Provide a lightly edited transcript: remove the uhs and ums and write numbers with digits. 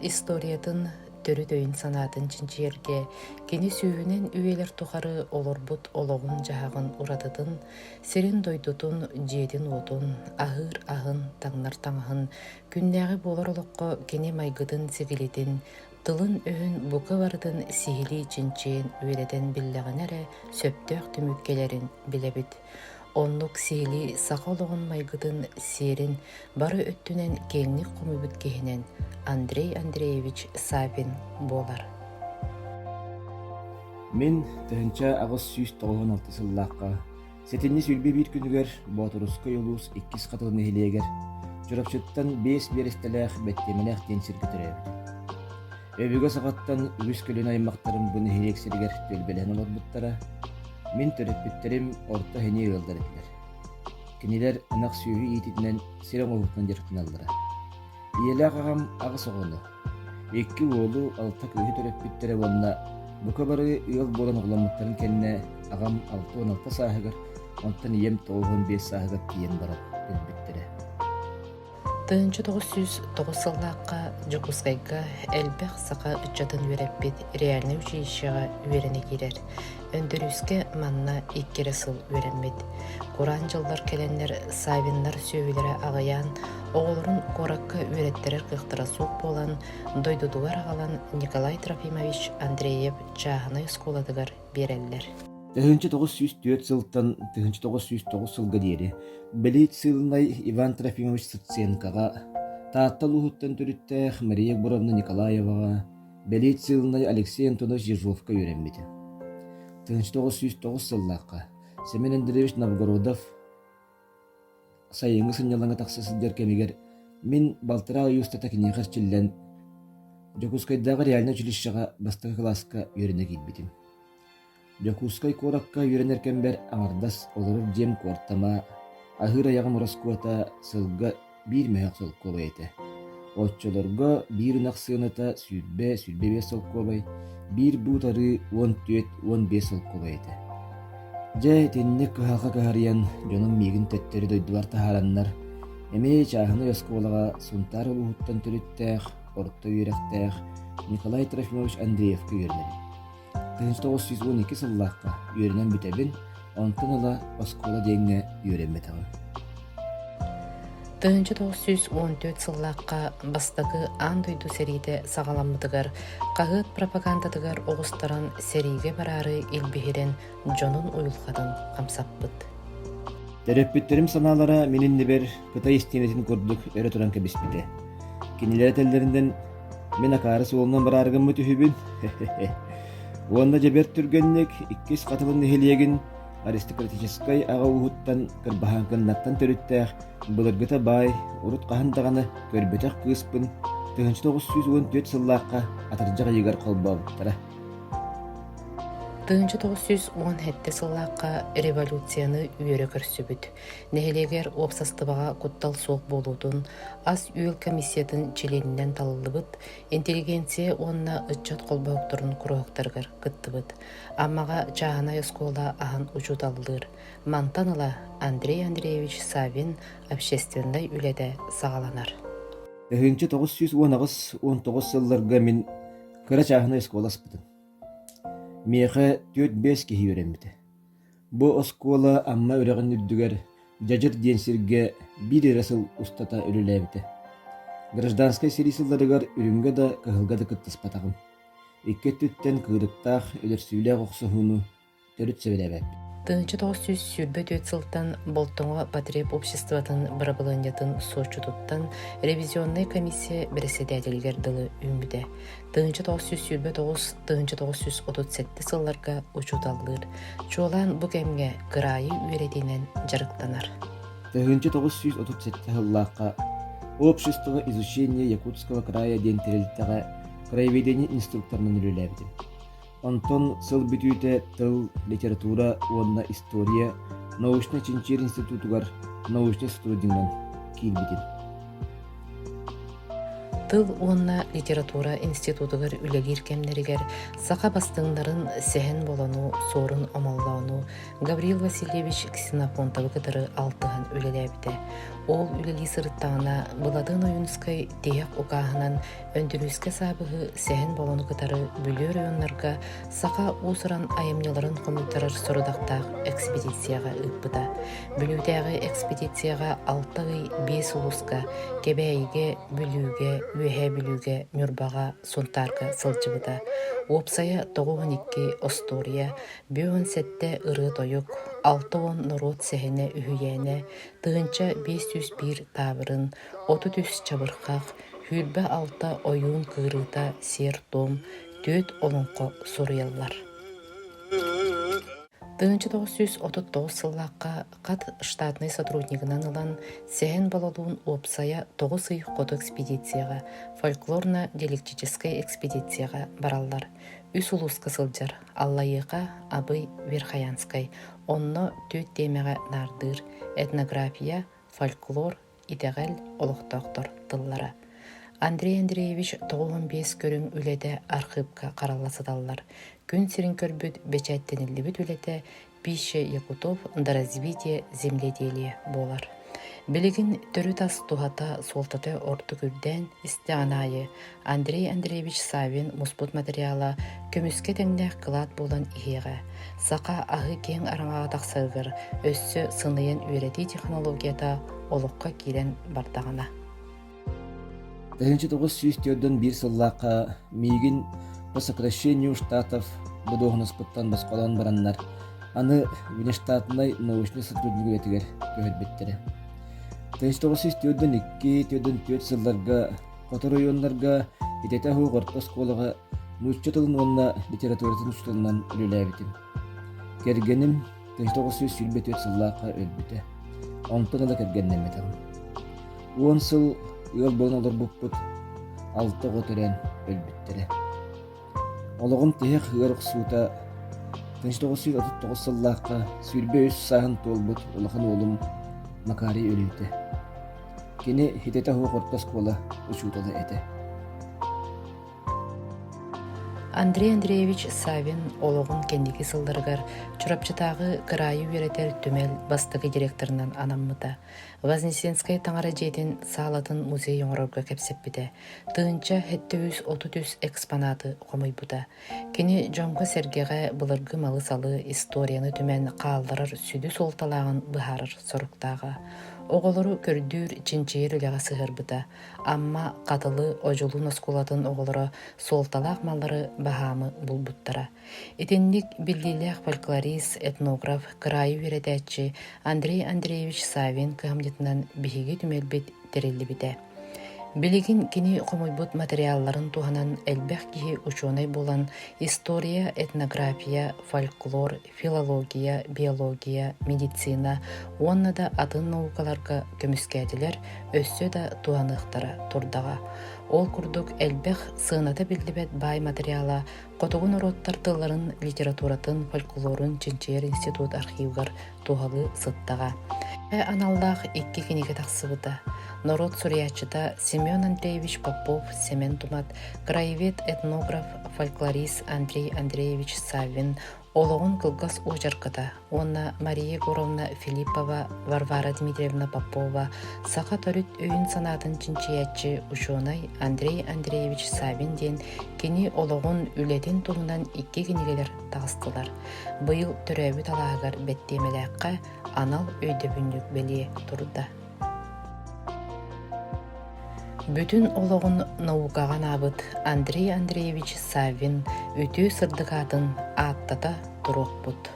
историятын төрү дөйін санатын чинчиерге кені сүйінен үйелер тухары олорбут ологун жахагын урадытын, серин дойдутун, жедин отун, ахыр ахын, таңнар таңахын, күннәғы болар олыққа кені майгытын сигилитин, тылын өһүн бука бардын сихили чинчиен үйеледен биллеген әрі сөптөк түмүккелерин билебит. Оннук сихили сақалығын майгытын серин бары өттүнен кеңник кумубут кехинен Андрей Андреевич Савин болар. Мен тыһынча агыс 196 сыллааққа сетинни сүлбе бир күнүгер Боторуска юлус 2 катылын эхилиэгер журапчыттан 5 берестелеах беттемелеах тенсирге төрөбүт. Өбүгө сагаттан үгүс көлүн аймактарын буну хилексиргер төлбелен олорбуттара мен төрөппүттерим орто хени ылдар этилер. Кинилер ынак сүйү иитинен сирен олуттан жыртыналдыра. Иеле агам агыс оғыны. Экки уолу алта күйі төрөппүттере болна бука бары ыал болан оғламыттарын кенне агам 6-16 саһыгар, онтан ием 9-5 саһыгар киен барат өлбүттере. 1909 сыллааққа Жокускайга элбэх сақа үтчатын үереппит реальный училищеға үерене кирер. Өндөрүске манна 2 сыл үеренмет. Куран жылдар келенлер Савиннар сөйілері ағаян, оғылырын коракка үереттерер қықтыра суық болан, дойдудугар ағалан Николай Трофимович Андреев чағыны сколадыгар береллер. 1904 сылтан 1909 сылга диэри Белит сылнай Иван Трофимович Сыценкага, тааттал ухуттан түрүттэх Мария Буровна Николаевага, Белит сылнай Алексей Антонович Ежовка үйренмеди. 1909 сыллааққа Семен Андреевич Новгородов сайыңы сынялаңа тақсысылдер кемегер мен балтыра уюстата кинехар чиллен Жокускайдағы реально училищеға бастығы класска үйрене килбитим. Жокускай коракка үйренер кембер аңардас олорur жем кортама ахыр аяғым раскуата сылга бир мәйақ сылқобай еті. Отчолорго бир унақ сыйыныта сүрбе сылқобай, бир бутары 14-15 сылқобай еті. Жай теннек кыхалға кыхариян жонун мигин төттері дойдулар тахараннар, эме чахыны өсколаға сунтар улуһуттан түрүттәэх, орто үйрәхтәэх Николай Трофимович Андреевка үйренери. 1912 сыллааққа үйренен бүтәбін, онтын ыла оскола дейінге үйренметіғын. 1914 сыллааққа бастағы андойду сериде сағаламыдығар, қағыт пропагандадығар оғыстаран сериге барары илбихирен жонун уйылғадын қамсаппыд. Төрөппүттерим саналара менин небер кытай истемесин көрдүк өрө туран кебиспите. Кинилер теллеринден мен акары суолунан барарыгыммы түһүбүн. Уонна жебер түргеннек 2 катылын эхилиегин аристократической ага ухуттан кырбаханкыннаттан төрүттәэх былыргыта бай урут кахандаганы көрбөтөх кыыспын 1914 сыллааққа атыржаға егер колбабыттара. 1917 сыллааққа революцияны үйөрө көрсөбүт. Нехелегер опсастыбаға куттал соқ болудун, аз үйел комиссиятын членинен талылыбыт, интеллигенция онна ытчат колбауктурун куруактаргар кыттыбыт. Аммага чағана эскола ахан учуталылыр. Мантаныла Андрей Андреевич Савин общественный үледе сағаланар. 1919 сылларга мен кыра чағына эскола спытын. Меха 4-5 кихи өреммите. Бу оскола амма өрегін үрдігер жажыр денсерге бір расыл устата өріләбіте. Гражданскай серисылдарыгар үрінгі да кығылға да кыттыс патағым. Икке түттен кыырыктақ өлірсүйлі қоқсығыну төріт сөйләбәп. 1904 сылтан болтоңа потреб обществотын бұрабылынятын сочутуттан ревизионный комиссия председателгер дылы үмбіде. 1909-1937 сылларга учуталлыр. Чуолан бұ кемге кырайы үйрединен жарықтанар. 1937 сыллаққа общество изучения Якутского края ден терелттіға краеведение инструкторынан үлеләбді. Антон сыл бүтүйте тыл, литература, онна история, научно-чинчер институтугар научный студинган килбитин. Тыл уонна литература институтугар үлегир кемнеригер саха бастыңнарын сехен болону, сорун омоллоону Гавриил Васильевич Ксенофонтовы кытары алтыхан үлелебите. Ол үлели сырыттағына бұладын ойынскай тияқ ұқағынан өндіріске сабығы сәхін болону кытары бүлі районларға сақа усыран айымнеларын қомылтарар сұрыдақтақ экспедицияға ұппыда. Бүлүүдегі экспедицияға 6-5 улуска кебәйге, бүлүүге, үйе бүлүүге, мүрбаға, сонтарға сылчыбыда. Опсая 9-12 Остория, 5-7 ыры тойық, 6-10 народ сәхіне үйейіне, тығынча 501 табырын, 33 чабырқақ, хүлбі 6 ойын кырыта сер том, 4 олонқо соруялар. Тығынча 939 сыллаққа қат штатный сотруднигынан ылан сәхін балалуын опсая 9 сыйық қоды экспедицияға, фольклорно-диалектической экспедицияға бараллар. Үс улуска сылжар, Аллайыға Абый Верхаянскай, онно төт темеға нардыр, этнография, фольклор, идеғал, олықтақтыр тыллара. Андрей Андреевич 95 көрің үледе архивка қараласыдаллар. Күн сирин көрбүт бечаттенілібіт үледе Пища Якутов на развитие земледелия болар. Билигин төрү тас тухата солтаты орты күрден истианайы Андрей Андреевич Савин муспут материала көмүске теңнәк кылат болан иеға. Сақа ағы кең араңаға тақсырғыр, өссі сынайын үйрети технологията олыққа келен бардағына. 1901 сыллаққа мейгін по сокращению штатов будоғыныспыттан басқалан бараннар, аны внештатный научный сотрудник өтігер көхетбеттері. 1902-4 сылларға Котор районларға итете хуғыртпас қолыға нұччы тылын онна литературатын ұштылынан үліләбітім. Кергенім 1904 сыллаққа өлбіті. Онтын ала кергеннен металым. 10 сыл ел болын олар бұппыт 6 ғотырен өлбіттері. Олығым тейек ғырық суыта 1939 сыллаққа сүрбе өз сағын толбыт олықын олым Макари өлейті. Кені хитета хуғыртпас қолы ұшуталы әті. Андрей Андреевич Савин олығын кендеки сылдырғар чурапчытағы кырайы үйретер түмел бастығы директорынан анаммыта. Вознесенскай таңара жейден саалатын музей оңырауға кәпсеппіде. Тыынча 730 экспонаты қомай бұда. Кені Джонға сәргеға бұлырғы малы салы историяны түмен қалдырыр сүді солталағын бұхарыр сұрықтағы. Оғылыру көрдүр чинчейір үліға сығырбыда. Амма қатылы ожулун оскулатын оғылыры солталақ малары бағамы бұлбұттара. Етенлік білдейлік фольклорист, этнограф, кырайы үйретәтші Андрей Андреевич Савин кығымдетінен бігеге түмелбет терелі біде. Билигин кини қомойбут материалларын туғанан әлбәқ кихи ученый болан история, этнография, фольклор, филология, биология, медицина, онна да атын наукаларға көміскәділер өссө да туғанықтара турдаға. Ол күрдік әлбәқ сығыната білдібет бай материала қотығын ороттар тылларын литературатын, фольклорын Чинчер институт архивгар туғалы сыттаға. Аналлах 2 кенеге тақсыбыда. Народ Сурьячыта Семен Андреевич Попов, Семен Тумат, краевед, этнограф, фольклорист Андрей Андреевич Савин, олығын кылгас очаркыда, онна Мария Горовна Филиппова, Варвара Дмитриевна Попова, сақа төріт өйін санатын чинчиятчы ученый Андрей Андреевич Савин ден кені олығын үлетін туғынан 2 кенегелер тағыстылар. Бұйыл түрәбі талағығар бәттемеләққа анал өйдөбүндік беле тұрды. Бүтін олығын наукаған абыт Андрей Андреевич Савин өтө сырдығатын аттата тұрық бұд.